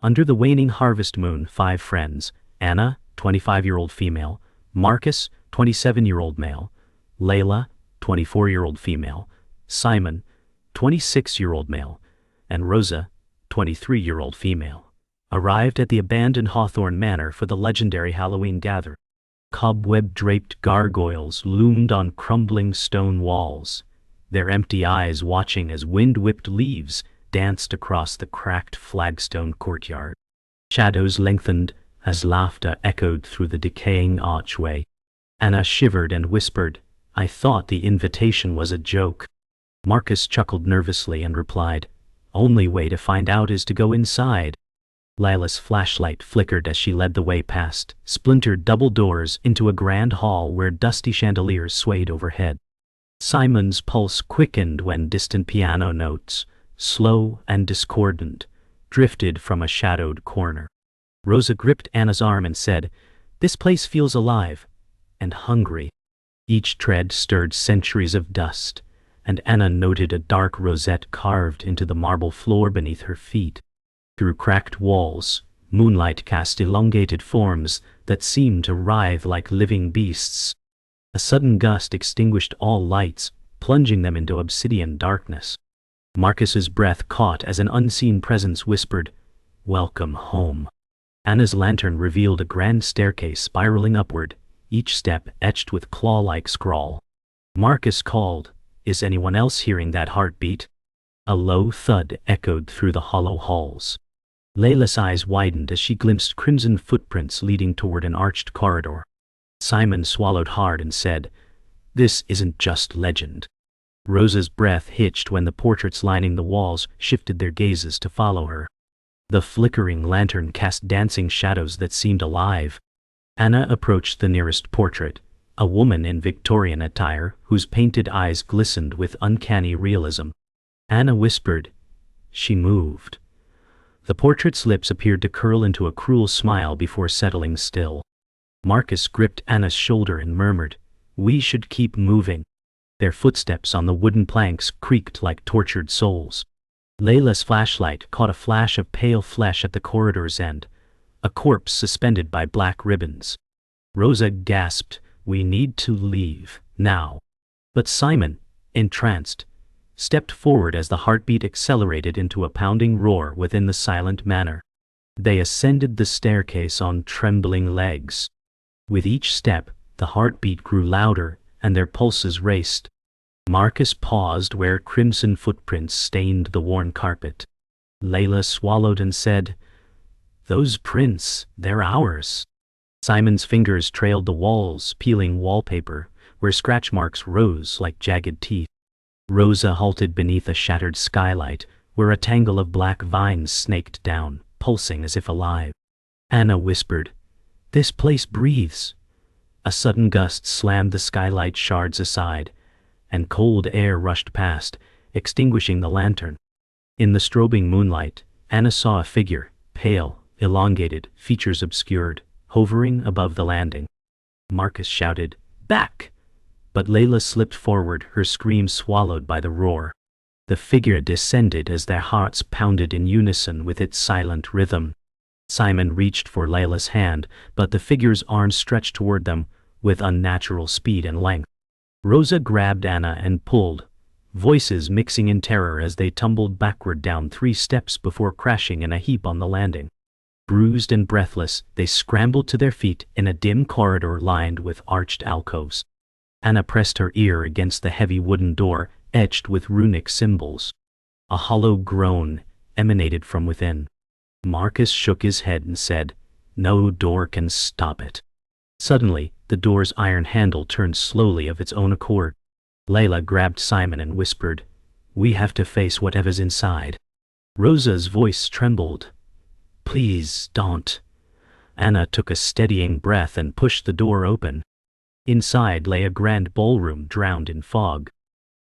Under the waning harvest moon, 5 friends: Anna, 25-year-old female; Marcus, 27-year-old male; Layla, 24-year-old female; Simon, 26-year-old male; and Rosa, 23-year-old female, arrived at the abandoned Hawthorne Manor for the legendary Halloween gathering. Cobweb-draped gargoyles loomed on crumbling stone walls, their empty eyes watching as wind-whipped leaves danced across the cracked flagstone courtyard. Shadows lengthened as laughter echoed through the decaying archway. Anna shivered and whispered, "I thought the invitation was a joke." Marcus chuckled nervously and replied, "Only way to find out is to go inside." Lila's flashlight flickered as she led the way past splintered double doors into a grand hall where dusty chandeliers swayed overhead. Simon's pulse quickened when distant piano notes, slow and discordant, drifted from a shadowed corner. Rosa gripped Anna's arm and said, "This place feels alive and hungry." Each tread stirred centuries of dust, and Anna noted a dark rosette carved into the marble floor beneath her feet. Through cracked walls, moonlight cast elongated forms that seemed to writhe like living beasts. A sudden gust extinguished all lights, plunging them into obsidian darkness. Marcus's breath caught as an unseen presence whispered, "Welcome home." Anna's lantern revealed a grand staircase spiraling upward, each step etched with claw-like scrawl. Marcus called, "Is anyone else hearing that heartbeat?" A low thud echoed through the hollow halls. Layla's eyes widened as she glimpsed crimson footprints leading toward an arched corridor. Simon swallowed hard and said, "This isn't just legend." Rosa's breath hitched when the portraits lining the walls shifted their gazes to follow her. The flickering lantern cast dancing shadows that seemed alive. Anna approached the nearest portrait, a woman in Victorian attire whose painted eyes glistened with uncanny realism. Anna whispered. She moved. The portrait's lips appeared to curl into a cruel smile before settling still. Marcus gripped Anna's shoulder and murmured, "We should keep moving." Their footsteps on the wooden planks creaked like tortured souls. Layla's flashlight caught a flash of pale flesh at the corridor's end, a corpse suspended by black ribbons. Rosa gasped, "We need to leave, now." But Simon, entranced, stepped forward as the heartbeat accelerated into a pounding roar within the silent manor. They ascended the staircase on trembling legs. With each step, the heartbeat grew louder and their pulses raced. Marcus paused where crimson footprints stained the worn carpet. Layla swallowed and said, "Those prints, they're ours." Simon's fingers trailed the walls, peeling wallpaper, where scratch marks rose like jagged teeth. Rosa halted beneath a shattered skylight, where a tangle of black vines snaked down, pulsing as if alive. Anna whispered, "This place breathes." A sudden gust slammed the skylight shards aside, and cold air rushed past, extinguishing the lantern. In the strobing moonlight, Anna saw a figure, pale, elongated, features obscured, hovering above the landing. Marcus shouted, "Back!" But Layla slipped forward, her scream swallowed by the roar. The figure descended as their hearts pounded in unison with its silent rhythm. Simon reached for Layla's hand, but the figure's arms stretched toward them with unnatural speed and length. Rosa grabbed Anna and pulled, voices mixing in terror as they tumbled backward down 3 steps before crashing in a heap on the landing. Bruised and breathless, they scrambled to their feet in a dim corridor lined with arched alcoves. Anna pressed her ear against the heavy wooden door, etched with runic symbols. A hollow groan emanated from within. Marcus shook his head and said, "No door can stop it." Suddenly, the door's iron handle turned slowly of its own accord. Layla grabbed Simon and whispered, "We have to face whatever's inside." Rosa's voice trembled. "Please, don't." Anna took a steadying breath and pushed the door open. Inside lay a grand ballroom drowned in fog.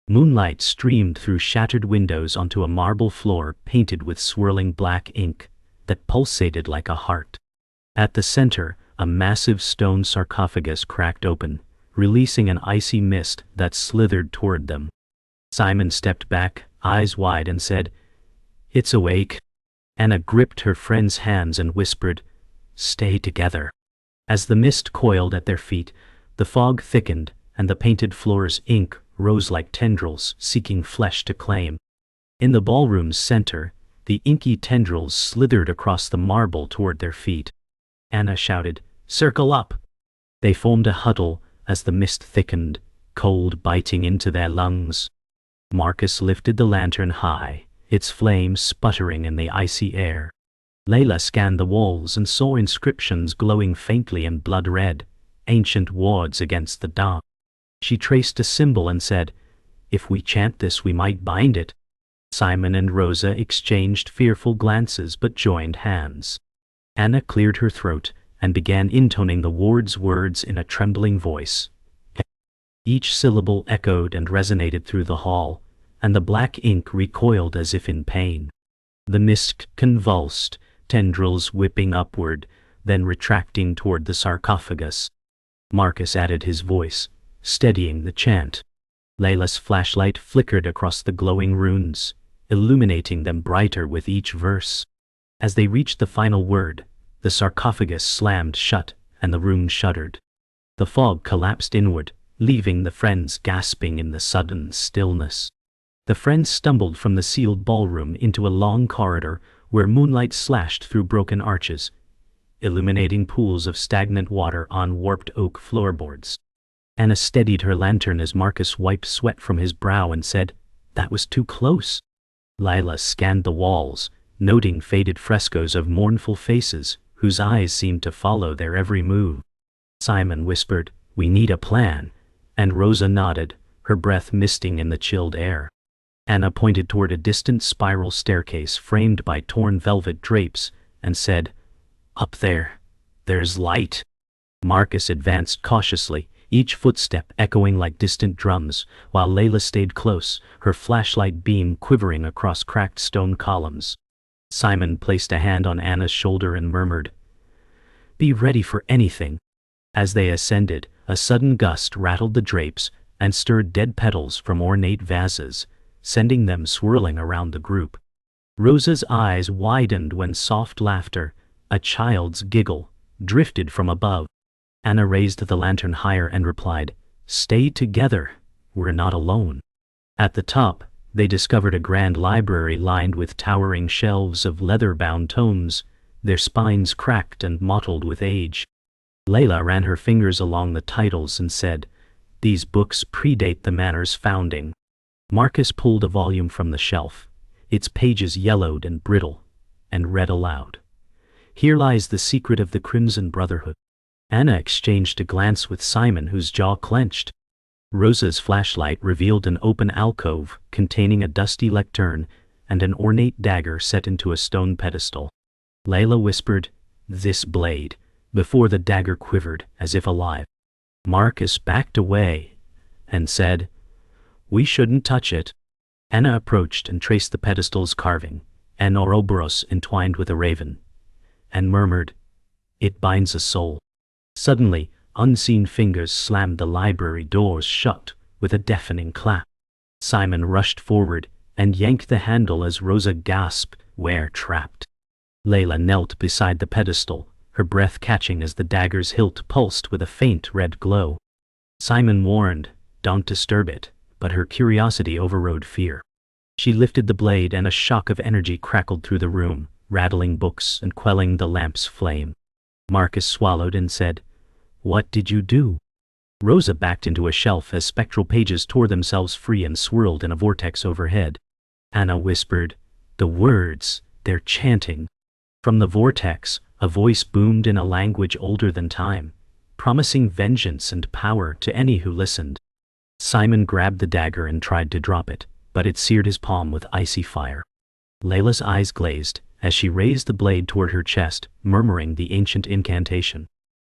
Moonlight streamed through shattered windows onto a marble floor painted with swirling black ink that pulsated like a heart. At the center, a massive stone sarcophagus cracked open, releasing an icy mist that slithered toward them. Simon stepped back, eyes wide, and said, "It's awake." Anna gripped her friend's hands and whispered, "Stay together." As the mist coiled at their feet, the fog thickened, and the painted floor's ink rose like tendrils seeking flesh to claim. In the ballroom's center, the inky tendrils slithered across the marble toward their feet. Anna shouted, "Circle up!" They formed a huddle as the mist thickened, cold biting into their lungs. Marcus lifted the lantern high, its flames sputtering in the icy air. Layla scanned the walls and saw inscriptions glowing faintly in blood red, ancient wards against the dark. She traced a symbol and said, "If we chant this, we might bind it." Simon and Rosa exchanged fearful glances but joined hands. Anna cleared her throat and began intoning the ward's words in a trembling voice. Each syllable echoed and resonated through the hall, and the black ink recoiled as if in pain. The mist convulsed, tendrils whipping upward, then retracting toward the sarcophagus. Marcus added his voice, steadying the chant. Layla's flashlight flickered across the glowing runes, illuminating them brighter with each verse. As they reached the final word, the sarcophagus slammed shut and the rune shuddered. The fog collapsed inward, leaving the friends gasping in the sudden stillness. The friends stumbled from the sealed ballroom into a long corridor where moonlight slashed through broken arches, illuminating pools of stagnant water on warped oak floorboards. Anna steadied her lantern as Marcus wiped sweat from his brow and said, "That was too close." Layla scanned the walls, noting faded frescoes of mournful faces whose eyes seemed to follow their every move. Simon whispered, "We need a plan," and Rosa nodded, her breath misting in the chilled air. Anna pointed toward a distant spiral staircase framed by torn velvet drapes and said, "Up there, there's light." Marcus advanced cautiously, each footstep echoing like distant drums, while Layla stayed close, her flashlight beam quivering across cracked stone columns. Simon placed a hand on Anna's shoulder and murmured, "Be ready for anything." As they ascended, a sudden gust rattled the drapes and stirred dead petals from ornate vases, sending them swirling around the group. Rosa's eyes widened when soft laughter, a child's giggle, drifted from above. Anna raised the lantern higher and replied, "Stay together, we're not alone." At the top, they discovered a grand library lined with towering shelves of leather-bound tomes, their spines cracked and mottled with age. Layla ran her fingers along the titles and said, "These books predate the manor's founding." Marcus pulled a volume from the shelf, its pages yellowed and brittle, and read aloud, "Here lies the secret of the Crimson Brotherhood." Anna exchanged a glance with Simon, whose jaw clenched. Rosa's flashlight revealed an open alcove containing a dusty lectern and an ornate dagger set into a stone pedestal. Layla whispered, "This blade," before the dagger quivered as if alive. Marcus backed away and said, "We shouldn't touch it." Anna approached and traced the pedestal's carving, an Ouroboros entwined with a raven, and murmured, "It binds a soul." Suddenly, unseen fingers slammed the library doors shut with a deafening clap. Simon rushed forward and yanked the handle as Rosa gasped, "We're trapped." Layla knelt beside the pedestal, her breath catching as the dagger's hilt pulsed with a faint red glow. Simon warned, "Don't disturb it," but her curiosity overrode fear. She lifted the blade and a shock of energy crackled through the room, rattling books and quelling the lamp's flame. Marcus swallowed and said, "What did you do?" Rosa backed into a shelf as spectral pages tore themselves free and swirled in a vortex overhead. Anna whispered, "The words, they're chanting." From the vortex, a voice boomed in a language older than time, promising vengeance and power to any who listened. Simon grabbed the dagger and tried to drop it, but it seared his palm with icy fire. Layla's eyes glazed as she raised the blade toward her chest, murmuring the ancient incantation.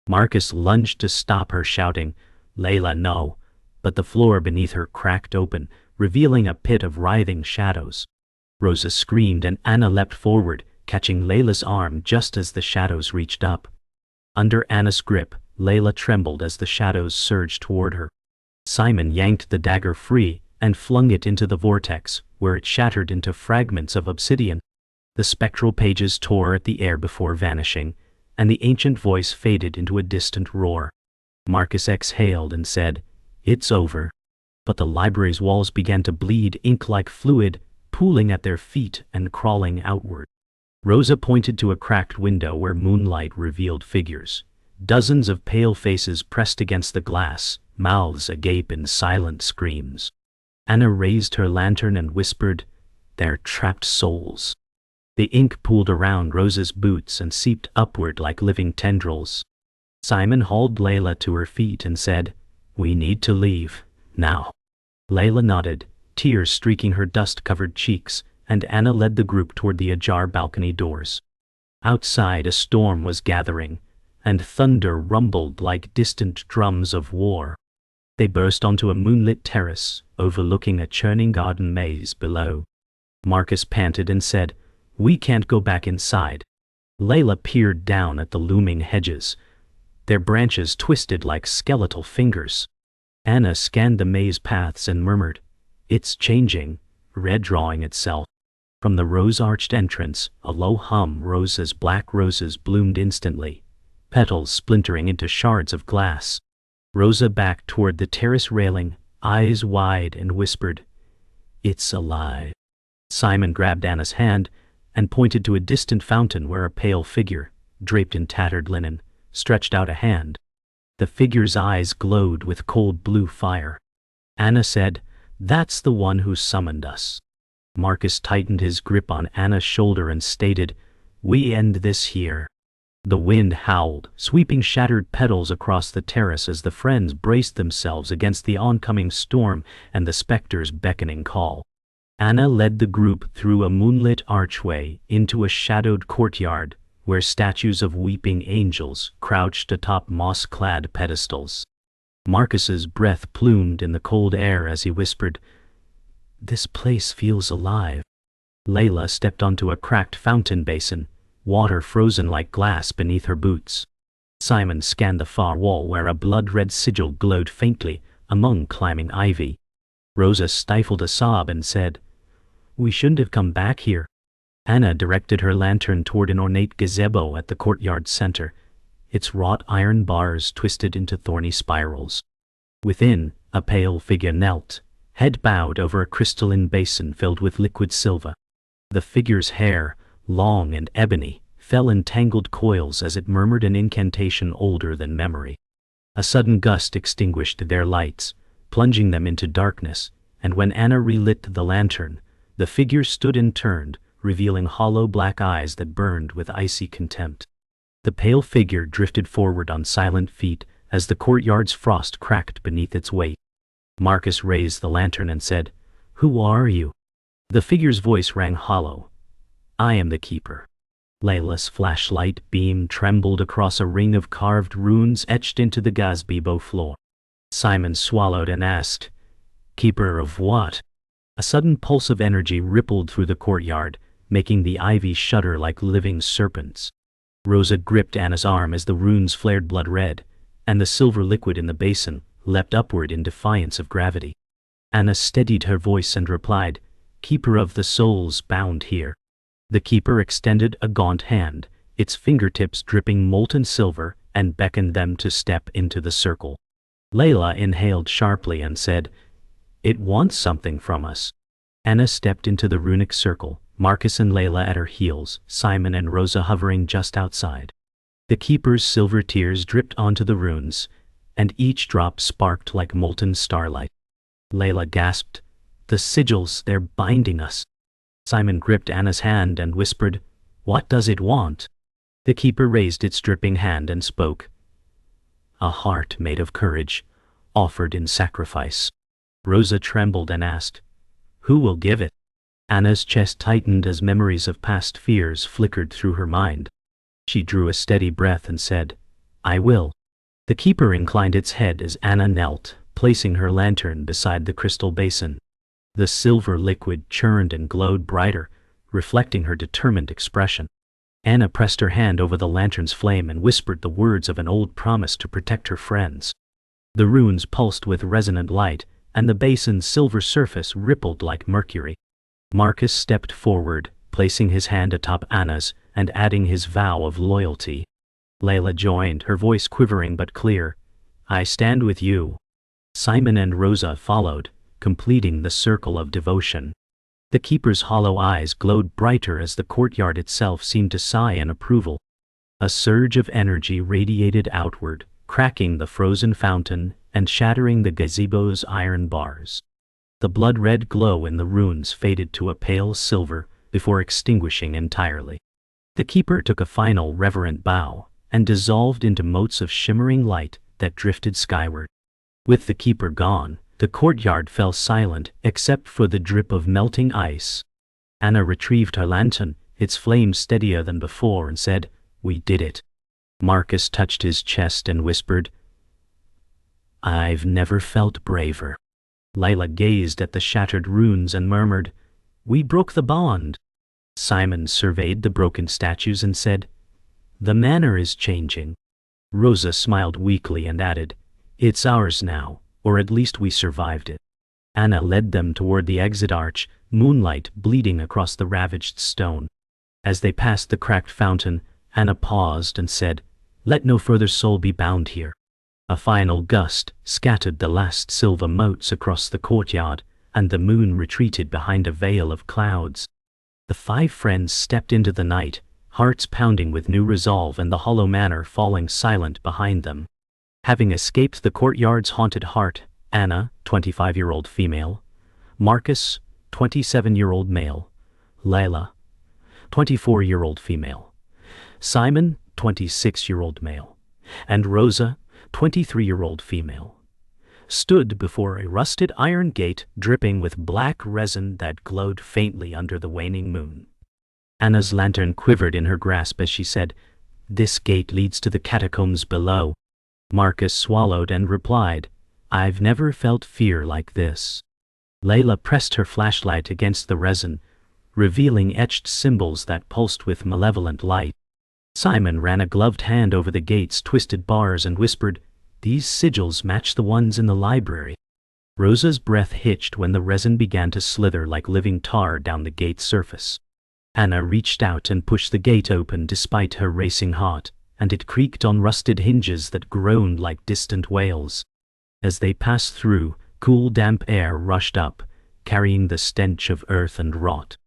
Marcus lunged to stop her, shouting, "Layla, no!" But the floor beneath her cracked open, revealing a pit of writhing shadows. Rosa screamed and Anna leapt forward, catching Layla's arm just as the shadows reached up. Under Anna's grip, Layla trembled as the shadows surged toward her. Simon yanked the dagger free and flung it into the vortex, where it shattered into fragments of obsidian. The spectral pages tore at the air before vanishing, and the ancient voice faded into a distant roar. Marcus exhaled and said, "It's over." But the library's walls began to bleed ink-like fluid, pooling at their feet and crawling outward. Rosa pointed to a cracked window where moonlight revealed figures. Dozens of pale faces pressed against the glass, mouths agape in silent screams. Anna raised her lantern and whispered, "They're trapped souls." The ink pooled around Rosa's boots and seeped upward like living tendrils. Simon hauled Layla to her feet and said, "We need to leave, now." Layla nodded, tears streaking her dust-covered cheeks, and Anna led the group toward the ajar balcony doors. Outside a storm was gathering, and thunder rumbled like distant drums of war. They burst onto a moonlit terrace, overlooking a churning garden maze below. Marcus panted and said, "We can't go back inside." Layla peered down at the looming hedges, their branches twisted like skeletal fingers. Anna scanned the maze paths and murmured, "It's changing, redrawing itself." From the rose-arched entrance, a low hum rose as black roses bloomed instantly, petals splintering into shards of glass. Rosa backed toward the terrace railing, eyes wide, and whispered, "It's alive." Simon grabbed Anna's hand and pointed to a distant fountain where a pale figure, draped in tattered linen, stretched out a hand. The figure's eyes glowed with cold blue fire. Anna said, "That's the one who summoned us." Marcus tightened his grip on Anna's shoulder and stated, "We end this here." The wind howled, sweeping shattered petals across the terrace as the friends braced themselves against the oncoming storm and the specter's beckoning call. Anna led the group through a moonlit archway into a shadowed courtyard where statues of weeping angels crouched atop moss-clad pedestals. Marcus's breath plumed in the cold air as he whispered, "This place feels alive." Layla stepped onto a cracked fountain basin, water frozen like glass beneath her boots. Simon scanned the far wall where a blood-red sigil glowed faintly among climbing ivy. Rosa stifled a sob and said, "We shouldn't have come back here." Anna directed her lantern toward an ornate gazebo at the courtyard center, its wrought iron bars twisted into thorny spirals. Within, a pale figure knelt, head bowed over a crystalline basin filled with liquid silver. The figure's hair, long and ebony, fell in tangled coils as it murmured an incantation older than memory. A sudden gust extinguished their lights, plunging them into darkness, and when Anna relit the lantern, the figure stood and turned, revealing hollow black eyes that burned with icy contempt. The pale figure drifted forward on silent feet as the courtyard's frost cracked beneath its weight. Marcus raised the lantern and said, "Who are you?" The figure's voice rang hollow. "I am the keeper." Layla's flashlight beam trembled across a ring of carved runes etched into the gazebo floor. Simon swallowed and asked, "Keeper of what?" A sudden pulse of energy rippled through the courtyard, making the ivy shudder like living serpents. Rosa gripped Anna's arm as the runes flared blood red, and the silver liquid in the basin leapt upward in defiance of gravity. Anna steadied her voice and replied, "Keeper of the souls bound here." The keeper extended a gaunt hand, its fingertips dripping molten silver, and beckoned them to step into the circle. Layla inhaled sharply and said, "It wants something from us." Anna stepped into the runic circle, Marcus and Layla at her heels, Simon and Rosa hovering just outside. The keeper's silver tears dripped onto the runes, and each drop sparked like molten starlight. Layla gasped, "The sigils, they're binding us." Simon gripped Anna's hand and whispered, "What does it want?" The keeper raised its dripping hand and spoke. "A heart made of courage, offered in sacrifice." Rosa trembled and asked, "Who will give it?" Anna's chest tightened as memories of past fears flickered through her mind. She drew a steady breath and said, "I will." The keeper inclined its head as Anna knelt, placing her lantern beside the crystal basin. The silver liquid churned and glowed brighter, reflecting her determined expression. Anna pressed her hand over the lantern's flame and whispered the words of an old promise to protect her friends. The runes pulsed with resonant light, and the basin's silver surface rippled like mercury. Marcus stepped forward, placing his hand atop Anna's and adding his vow of loyalty. Layla joined, her voice quivering but clear. "I stand with you." Simon and Rosa followed, completing the circle of devotion. The keeper's hollow eyes glowed brighter as the courtyard itself seemed to sigh in approval. A surge of energy radiated outward, cracking the frozen fountain and shattering the gazebo's iron bars. The blood-red glow in the runes faded to a pale silver before extinguishing entirely. The keeper took a final reverent bow and dissolved into motes of shimmering light that drifted skyward. With the keeper gone, the courtyard fell silent except for the drip of melting ice. Anna retrieved her lantern, its flame steadier than before, and said, "We did it." Marcus touched his chest and whispered, "I've never felt braver." Layla gazed at the shattered runes and murmured, "We broke the bond." Simon surveyed the broken statues and said, "The manor is changing." Rosa smiled weakly and added, "It's ours now, or at least we survived it." Anna led them toward the exit arch, moonlight bleeding across the ravaged stone. As they passed the cracked fountain, Anna paused and said, "Let no further soul be bound here." A final gust scattered the last silver motes across the courtyard, and the moon retreated behind a veil of clouds. The 5 friends stepped into the night, hearts pounding with new resolve and the hollow manor falling silent behind them. Having escaped the courtyard's haunted heart, Anna, 25-year-old female, Marcus, 27-year-old male, Layla, 24-year-old female, Simon, 26-year-old male, and Rosa, 23-year-old female, stood before a rusted iron gate dripping with black resin that glowed faintly under the waning moon. Anna's lantern quivered in her grasp as she said, "This gate leads to the catacombs below." Marcus swallowed and replied, "I've never felt fear like this." Layla pressed her flashlight against the resin, revealing etched symbols that pulsed with malevolent light. Simon ran a gloved hand over the gate's twisted bars and whispered, "These sigils match the ones in the library." Rosa's breath hitched when the resin began to slither like living tar down the gate's surface. Anna reached out and pushed the gate open despite her racing heart, and it creaked on rusted hinges that groaned like distant wails. As they passed through, cool damp air rushed up, carrying the stench of earth and rot.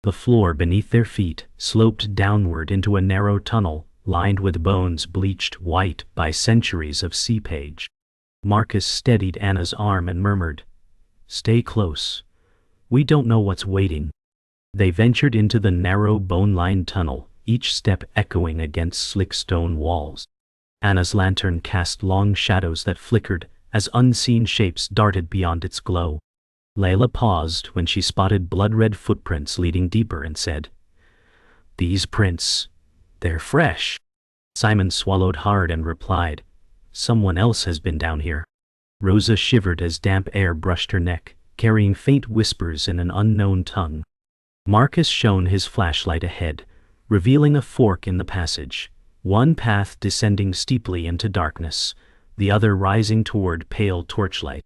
The floor beneath their feet sloped downward into a narrow tunnel, lined with bones bleached white by centuries of seepage. Marcus steadied Anna's arm and murmured, "Stay close. We don't know what's waiting." They ventured into the narrow bone-lined tunnel, each step echoing against slick stone walls. Anna's lantern cast long shadows that flickered as unseen shapes darted beyond its glow. Layla paused when she spotted blood-red footprints leading deeper and said, "These prints, they're fresh." Simon swallowed hard and replied, "Someone else has been down here." Rosa shivered as damp air brushed her neck, carrying faint whispers in an unknown tongue. Marcus shone his flashlight ahead, revealing a fork in the passage, one path descending steeply into darkness, the other rising toward pale torchlight.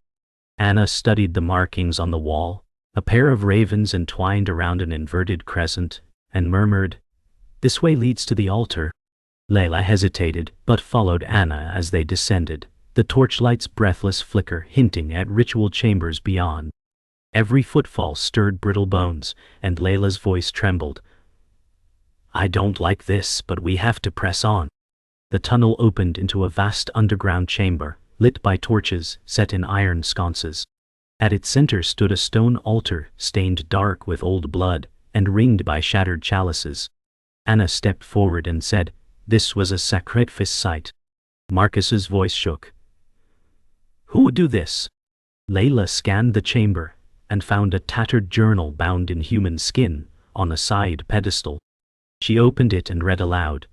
Anna studied the markings on the wall, a pair of ravens entwined around an inverted crescent, and murmured, "This way leads to the altar." Layla hesitated, but followed Anna as they descended, the torchlight's breathless flicker hinting at ritual chambers beyond. Every footfall stirred brittle bones, and Layla's voice trembled. "I don't like this, but we have to press on." The tunnel opened into a vast underground chamber, lit by torches set in iron sconces. At its center stood a stone altar stained dark with old blood and ringed by shattered chalices. Anna stepped forward and said, "This was a sacrifice site." Marcus's voice shook. "Who would do this?" Layla scanned the chamber and found a tattered journal bound in human skin on a side pedestal. She opened it and read aloud,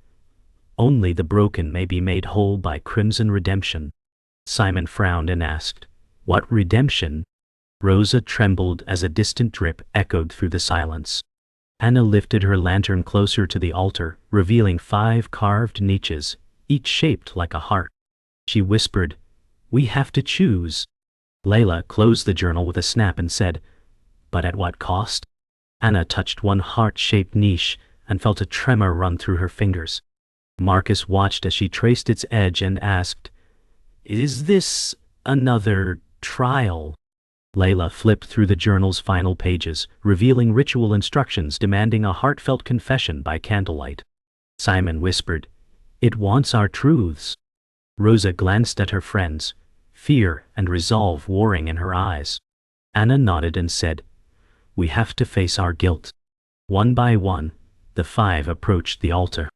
"Only the broken may be made whole by crimson redemption." Simon frowned and asked, "What redemption?" Rosa trembled as a distant drip echoed through the silence. Anna lifted her lantern closer to the altar, revealing 5 carved niches, each shaped like a heart. She whispered, "We have to choose." Layla closed the journal with a snap and said, "But at what cost?" Anna touched one heart-shaped niche and felt a tremor run through her fingers. Marcus watched as she traced its edge and asked, "Is this another trial?" Layla flipped through the journal's final pages, revealing ritual instructions demanding a heartfelt confession by candlelight. Simon whispered, "It wants our truths." Rosa glanced at her friends, fear and resolve warring in her eyes. Anna nodded and said, "We have to face our guilt." One by one, the five approached the altar.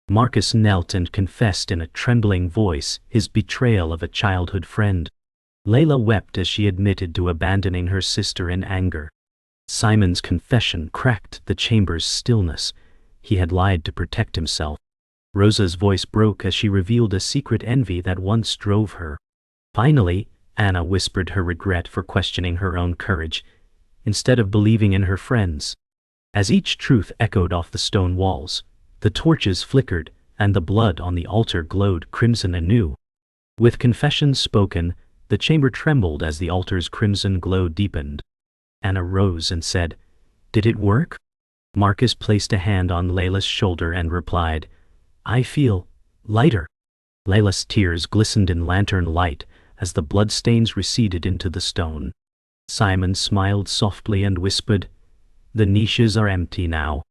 Marcus knelt and confessed in a trembling voice his betrayal of a childhood friend. Layla wept as she admitted to abandoning her sister in anger. Simon's confession cracked the chamber's stillness. He had lied to protect himself. Rosa's voice broke as she revealed a secret envy that once drove her. Finally, Anna whispered her regret for questioning her own courage, instead of believing in her friends. As each truth echoed off the stone walls, the torches flickered and the blood on the altar glowed crimson anew. With confessions spoken, the chamber trembled as the altar's crimson glow deepened. Anna rose and said, "Did it work?" Marcus placed a hand on Layla's shoulder and replied, "I feel lighter." Layla's tears glistened in lantern light as the bloodstains receded into the stone. Simon smiled softly and whispered, "The niches are empty now."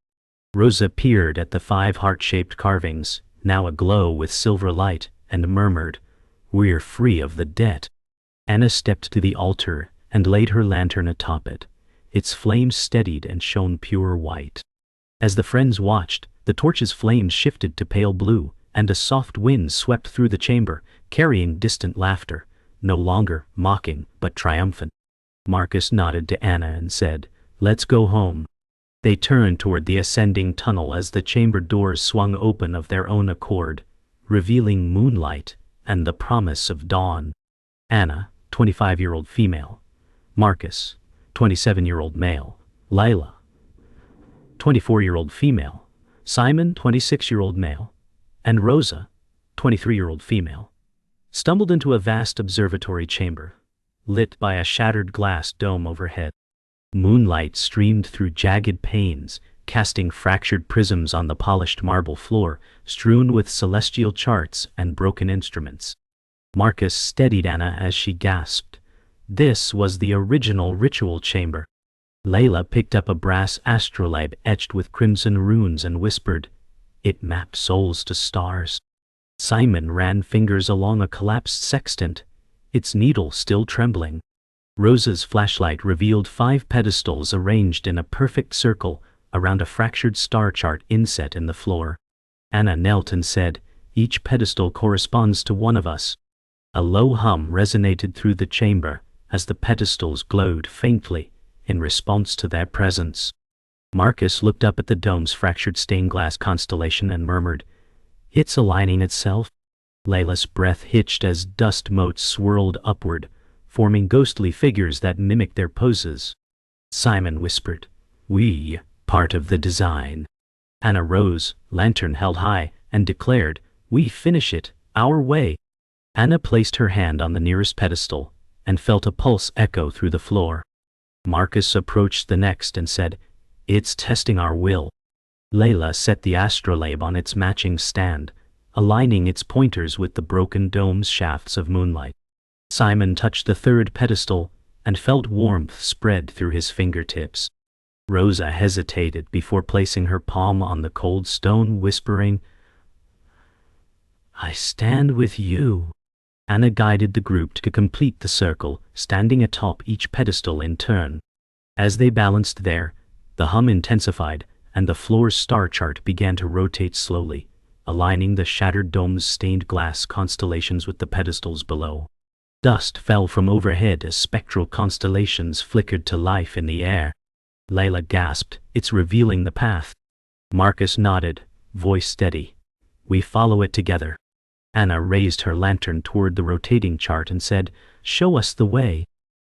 Rosa peered at the 5 heart-shaped carvings, now aglow with silver light, and murmured, "We're free of the debt." Anna stepped to the altar and laid her lantern atop it. Its flames steadied and shone pure white. As the friends watched, the torch's flames shifted to pale blue, and a soft wind swept through the chamber, carrying distant laughter, no longer mocking but triumphant. Marcus nodded to Anna and said, "Let's go home." They turned toward the ascending tunnel as the chamber doors swung open of their own accord, revealing moonlight and the promise of dawn. Anna, 25-year-old female. Marcus, 27-year-old male. Layla, 24-year-old female. Simon, 26-year-old male. And Rosa, 23-year-old female, stumbled into a vast observatory chamber, lit by a shattered glass dome overhead. Moonlight streamed through jagged panes, casting fractured prisms on the polished marble floor, strewn with celestial charts and broken instruments. Marcus steadied Anna as she gasped. This was the original ritual chamber. Layla picked up a brass astrolabe etched with crimson runes and whispered, "It mapped souls to stars." Simon ran fingers along a collapsed sextant, its needle still trembling. Rosa's flashlight revealed 5 pedestals arranged in a perfect circle around a fractured star chart inset in the floor. Anna knelt and said, "Each pedestal corresponds to one of us." A low hum resonated through the chamber as the pedestals glowed faintly in response to their presence. Marcus looked up at the dome's fractured stained glass constellation and murmured, "It's aligning itself." Layla's breath hitched as dust motes swirled upward, forming ghostly figures that mimicked their poses. Simon whispered, "We, part of the design." Anna rose, lantern held high, and declared, "We finish it, our way." Anna placed her hand on the nearest pedestal and felt a pulse echo through the floor. Marcus approached the next and said, "It's testing our will." Layla set the astrolabe on its matching stand, aligning its pointers with the broken dome's shafts of moonlight. Simon touched the 3rd pedestal and felt warmth spread through his fingertips. Rosa hesitated before placing her palm on the cold stone, whispering, "I stand with you." Anna guided the group to complete the circle, standing atop each pedestal in turn. As they balanced there, the hum intensified, and the floor's star chart began to rotate slowly, aligning the shattered dome's stained glass constellations with the pedestals below. Dust fell from overhead as spectral constellations flickered to life in the air. Layla gasped, "It's revealing the path." Marcus nodded, voice steady, "We follow it together." Anna raised her lantern toward the rotating chart and said, "Show us the way."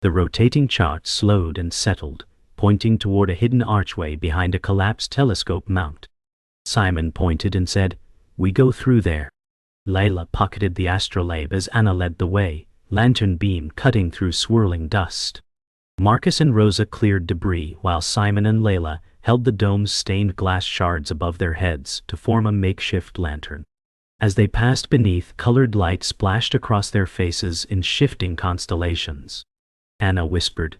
The rotating chart slowed and settled, pointing toward a hidden archway behind a collapsed telescope mount. Simon pointed and said, "We go through there." Layla pocketed the astrolabe as Anna led the way, lantern beam cutting through swirling dust. Marcus and Rosa cleared debris while Simon and Layla held the dome's stained glass shards above their heads to form a makeshift lantern. As they passed beneath, colored light splashed across their faces in shifting constellations. Anna whispered,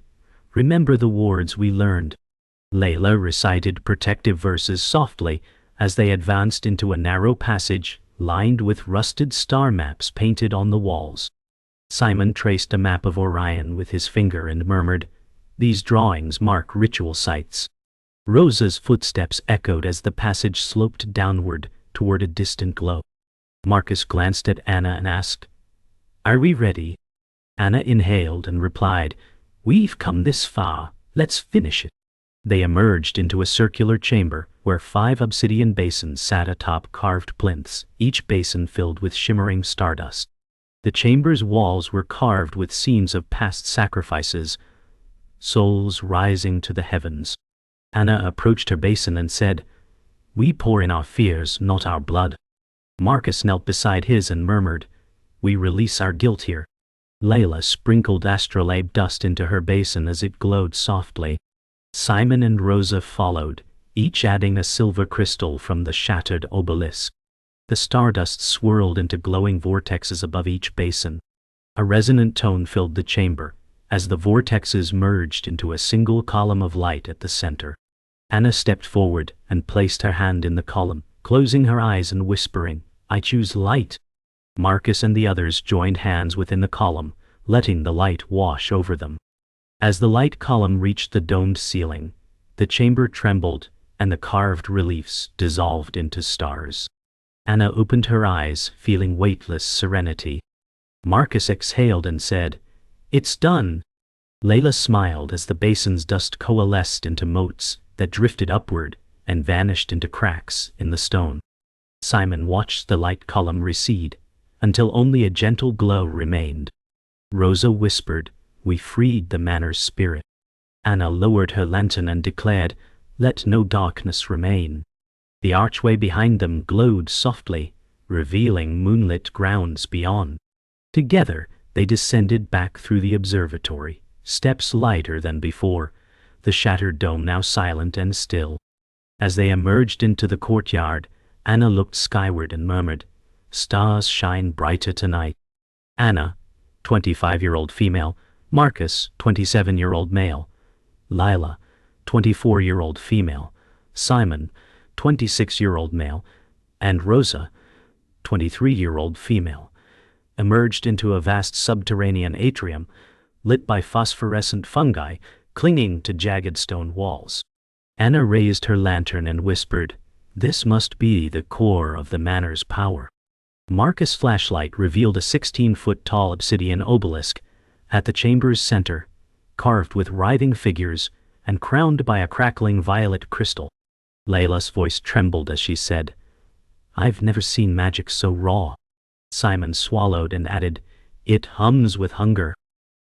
"Remember the words we learned." Layla recited protective verses softly as they advanced into a narrow passage lined with rusted star maps painted on the walls. Simon traced a map of Orion with his finger and murmured, "These drawings mark ritual sites." Rosa's footsteps echoed as the passage sloped downward toward a distant glow. Marcus glanced at Anna and asked, "Are we ready?" Anna inhaled and replied, "We've come this far, let's finish it." They emerged into a circular chamber where 5 obsidian basins sat atop carved plinths, each basin filled with shimmering stardust. The chamber's walls were carved with scenes of past sacrifices, souls rising to the heavens. Anna approached her basin and said, "We pour in our fears, not our blood." Marcus knelt beside his and murmured, "We release our guilt here." Layla sprinkled astrolabe dust into her basin as it glowed softly. Simon and Rosa followed, each adding a silver crystal from the shattered obelisk. The stardust swirled into glowing vortexes above each basin. A resonant tone filled the chamber, as the vortexes merged into a single column of light at the center. Anna stepped forward and placed her hand in the column, closing her eyes and whispering, "I choose light." Marcus and the others joined hands within the column, letting the light wash over them. As the light column reached the domed ceiling, the chamber trembled and the carved reliefs dissolved into stars. Anna opened her eyes, feeling weightless serenity. Marcus exhaled and said, "It's done." Layla smiled as the basin's dust coalesced into motes that drifted upward and vanished into cracks in the stone. Simon watched the light column recede until only a gentle glow remained. Rosa whispered, "We freed the manor's spirit." Anna lowered her lantern and declared, "Let no darkness remain." The archway behind them glowed softly, revealing moonlit grounds beyond. Together, they descended back through the observatory, steps lighter than before, the shattered dome now silent and still. As they emerged into the courtyard, Anna looked skyward and murmured, "Stars shine brighter tonight." Anna, 25-year-old female, Marcus, 27-year-old male, Lila, 24-year-old female, Simon, 26-year-old male, and Rosa, 23-year-old female, emerged into a vast subterranean atrium lit by phosphorescent fungi clinging to jagged stone walls. Anna raised her lantern and whispered, "This must be the core of the manor's power." Marcus' flashlight revealed a 16-foot-tall obsidian obelisk at the chamber's center, carved with writhing figures and crowned by a crackling violet crystal. Layla's voice trembled as she said, "I've never seen magic so raw." Simon swallowed and added, "It hums with hunger."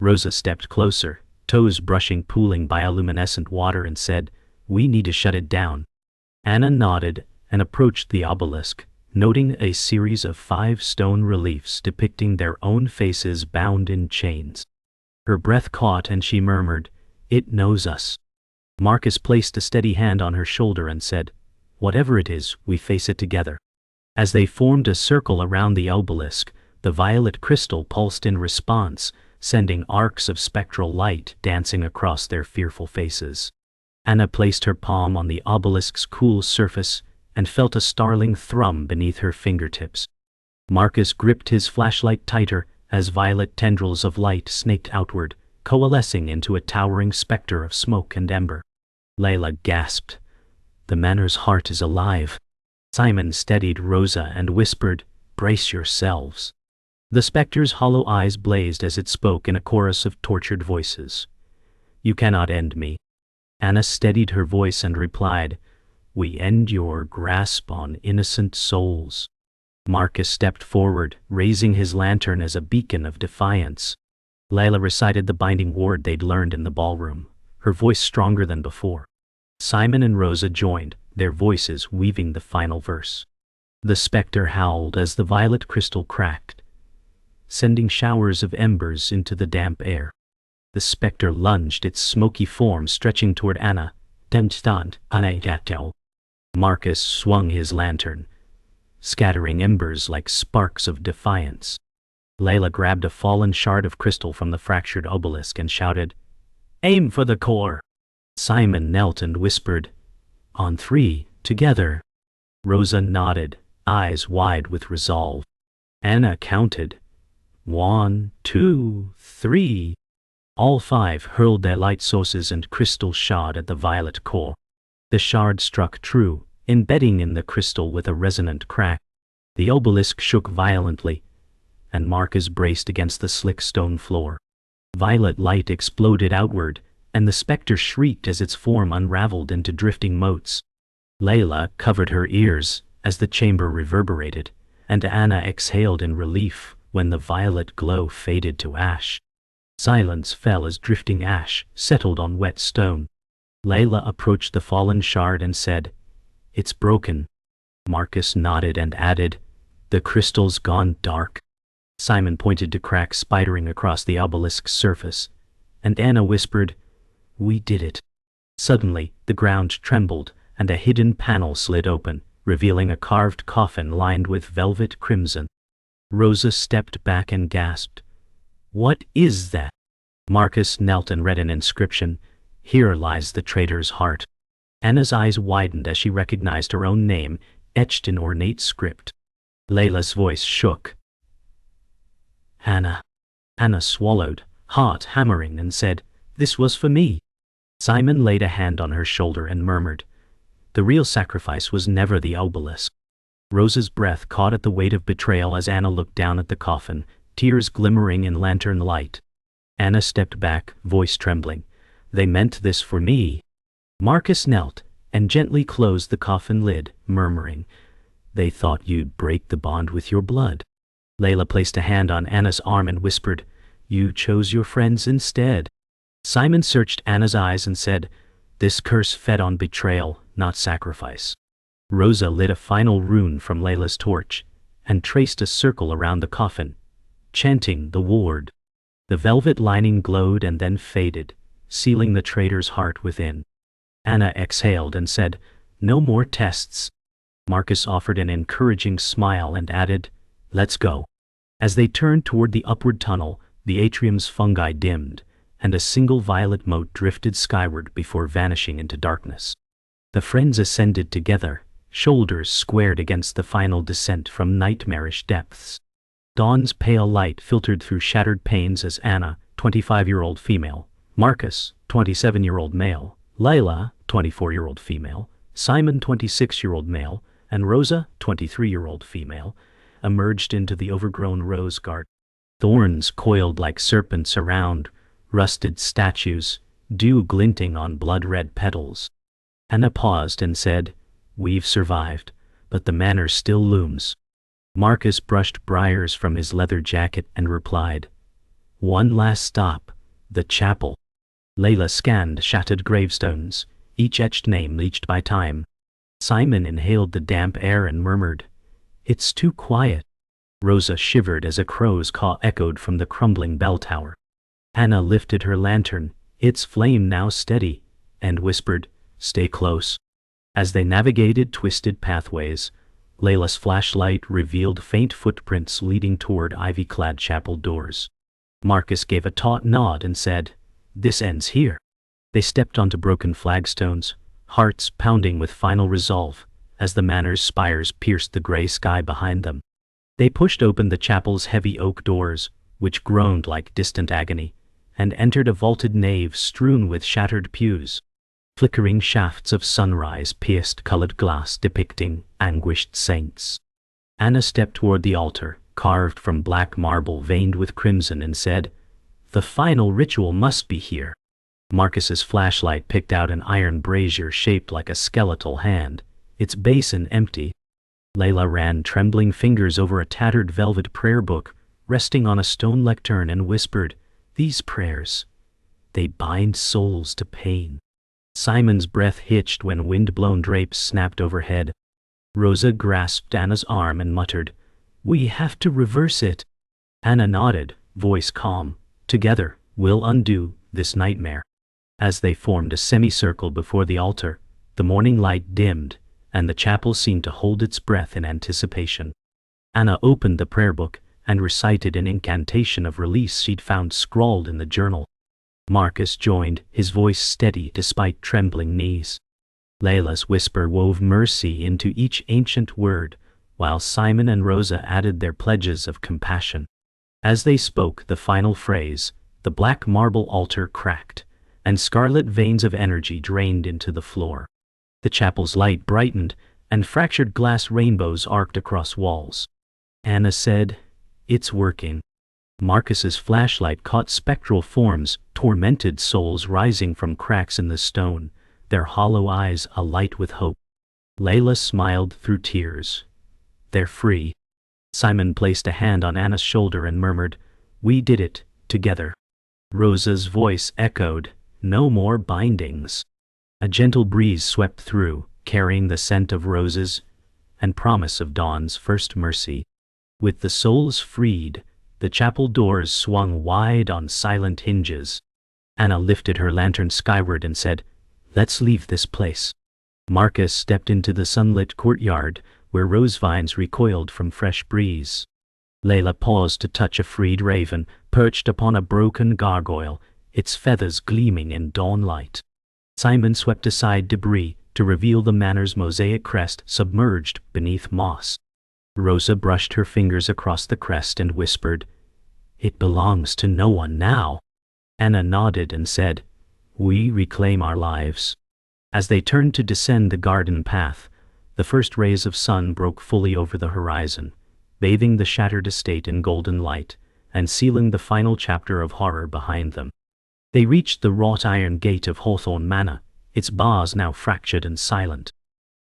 Rosa stepped closer, toes brushing pooling bioluminescent water, and said, "We need to shut it down." Anna nodded and approached the obelisk, noting a series of 5 stone reliefs depicting their own faces bound in chains. Her breath caught and she murmured, "It knows us." Marcus placed a steady hand on her shoulder and said, "Whatever it is, we face it together." As they formed a circle around the obelisk, the violet crystal pulsed in response, sending arcs of spectral light dancing across their fearful faces. Anna placed her palm on the obelisk's cool surface and felt a startling thrum beneath her fingertips. Marcus gripped his flashlight tighter as violet tendrils of light snaked outward, coalescing into a towering specter of smoke and ember. Layla gasped, "The manor's heart is alive." Simon steadied Rosa and whispered, "Brace yourselves." The specter's hollow eyes blazed as it spoke in a chorus of tortured voices. "You cannot end me." Anna steadied her voice and replied, "We end your grasp on innocent souls." Marcus stepped forward, raising his lantern as a beacon of defiance. Layla recited the binding word they'd learned in the ballroom, her voice stronger than before. Simon and Rosa joined, their voices weaving the final verse. The specter howled as the violet crystal cracked, sending showers of embers into the damp air. The specter lunged, its smoky form stretching toward Anna. Dem stand, Anna gattel. Marcus swung his lantern, scattering embers like sparks of defiance. Layla grabbed a fallen shard of crystal from the fractured obelisk and shouted, "Aim for the core!" Simon knelt and whispered, "On 3, together." Rosa nodded, eyes wide with resolve. Anna counted, 1, 2, 3. All 5 hurled their light sources and crystal shard at the violet core. The shard struck true, embedding in the crystal with a resonant crack. The obelisk shook violently, and Marcus braced against the slick stone floor. Violet light exploded outward, and the specter shrieked as its form unraveled into drifting motes. Layla covered her ears as the chamber reverberated, and Anna exhaled in relief when the violet glow faded to ash. Silence fell as drifting ash settled on wet stone. Layla approached the fallen shard and said, "It's broken." Marcus nodded and added, "The crystal's gone dark." Simon pointed to cracks spidering across the obelisk's surface, and Anna whispered, "We did it." Suddenly, the ground trembled, and a hidden panel slid open, revealing a carved coffin lined with velvet crimson. Rosa stepped back and gasped, "What is that?" Marcus knelt and read an inscription, "Here lies the traitor's heart." Anna's eyes widened as she recognized her own name, etched in ornate script. Layla's voice shook. "Anna." Anna swallowed, heart hammering, and said, "This was for me." Simon laid a hand on her shoulder and murmured, "The real sacrifice was never the obelisk." Rosa's breath caught at the weight of betrayal as Anna looked down at the coffin, tears glimmering in lantern light. Anna stepped back, voice trembling. "They meant this for me." Marcus knelt and gently closed the coffin lid, murmuring, "They thought you'd break the bond with your blood." Layla placed a hand on Anna's arm and whispered, "You chose your friends instead." Simon searched Anna's eyes and said, "This curse fed on betrayal, not sacrifice." Rosa lit a final rune from Layla's torch and traced a circle around the coffin, chanting the word. The velvet lining glowed and then faded, sealing the traitor's heart within. Anna exhaled and said, "No more tests." Marcus offered an encouraging smile and added, "Let's go." As they turned toward the upward tunnel, the atrium's fungi dimmed, and a single violet mote drifted skyward before vanishing into darkness. The friends ascended together, shoulders squared against the final descent from nightmarish depths. Dawn's pale light filtered through shattered panes as Anna, 25-year-old female, Marcus, 27-year-old male, Layla, 24-year-old female, Simon, 26-year-old male, and Rosa, 23-year-old female, emerged into the overgrown rose garden. Thorns coiled like serpents around, rusted statues, dew glinting on blood-red petals. Anna paused and said, "We've survived, but the manor still looms." Marcus brushed briars from his leather jacket and replied, "One last stop, the chapel." Layla scanned shattered gravestones, each etched name bleached by time. Simon inhaled the damp air and murmured, "It's too quiet." Rosa shivered as a crow's caw echoed from the crumbling bell tower. Anna lifted her lantern, its flame now steady, and whispered, "Stay close." As they navigated twisted pathways, Layla's flashlight revealed faint footprints leading toward ivy-clad chapel doors. Marcus gave a taut nod and said, "This ends here." They stepped onto broken flagstones, hearts pounding with final resolve, as the manor's spires pierced the gray sky behind them. They pushed open the chapel's heavy oak doors, which groaned like distant agony, and entered a vaulted nave strewn with shattered pews. Flickering shafts of sunrise pierced colored glass depicting anguished saints. Anna stepped toward the altar, carved from black marble veined with crimson, and said, "The final ritual must be here." Marcus's flashlight picked out an iron brazier shaped like a skeletal hand, its basin empty. Layla ran trembling fingers over a tattered velvet prayer book, resting on a stone lectern, and whispered, "These prayers, they bind souls to pain." Simon's breath hitched when wind-blown drapes snapped overhead. Rosa grasped Anna's arm and muttered, "We have to reverse it." Anna nodded, voice calm. "Together, we'll undo this nightmare. As they formed a semicircle before the altar, the morning light dimmed, and the chapel seemed to hold its breath in anticipation. Anna opened the prayer book and recited an incantation of release she'd found scrawled in the journal. Marcus joined, his voice steady despite trembling knees. Layla's whisper wove mercy into each ancient word, while Simon and Rosa added their pledges of compassion. As they spoke the final phrase, the black marble altar cracked, and scarlet veins of energy drained into the floor. The chapel's light brightened, and fractured glass rainbows arced across walls. Anna said, "It's working." Marcus's flashlight caught spectral forms, tormented souls rising from cracks in the stone, their hollow eyes alight with hope. Layla smiled through tears. "They're free." Simon placed a hand on Anna's shoulder and murmured, "We did it, together." Rosa's voice echoed, "No more bindings." A gentle breeze swept through, carrying the scent of roses and promise of dawn's first mercy. With the souls freed, the chapel doors swung wide on silent hinges. Anna lifted her lantern skyward and said, "Let's leave this place." Marcus stepped into the sunlit courtyard, where rose vines recoiled from fresh breeze. Layla paused to touch a freed raven, perched upon a broken gargoyle, its feathers gleaming in dawn light. Simon swept aside debris to reveal the manor's mosaic crest submerged beneath moss. Rosa brushed her fingers across the crest and whispered, "It belongs to no one now." Anna nodded and said, "We reclaim our lives." As they turned to descend the garden path, the first rays of sun broke fully over the horizon, bathing the shattered estate in golden light, and sealing the final chapter of horror behind them. They reached the wrought iron gate of Hawthorne Manor, its bars now fractured and silent.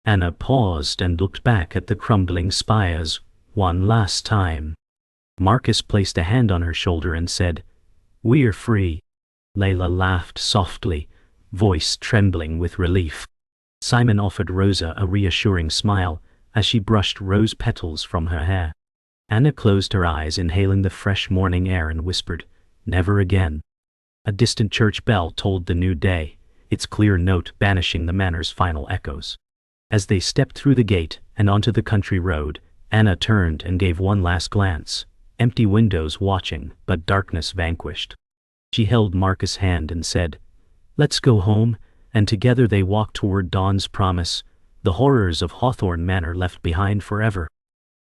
Anna paused and looked back at the crumbling spires, one last time. Marcus placed a hand on her shoulder and said, "We're free." Layla laughed softly, voice trembling with relief. Simon offered Rosa a reassuring smile as she brushed rose petals from her hair. Anna closed her eyes, inhaling the fresh morning air, and whispered, "Never again." A distant church bell tolled the new day, its clear note banishing the manor's final echoes. As they stepped through the gate and onto the country road, Anna turned and gave one last glance, empty windows watching, but darkness vanquished. She held Marcus' hand and said, "Let's go home," and together they walked toward dawn's promise, the horrors of Hawthorne Manor left behind forever.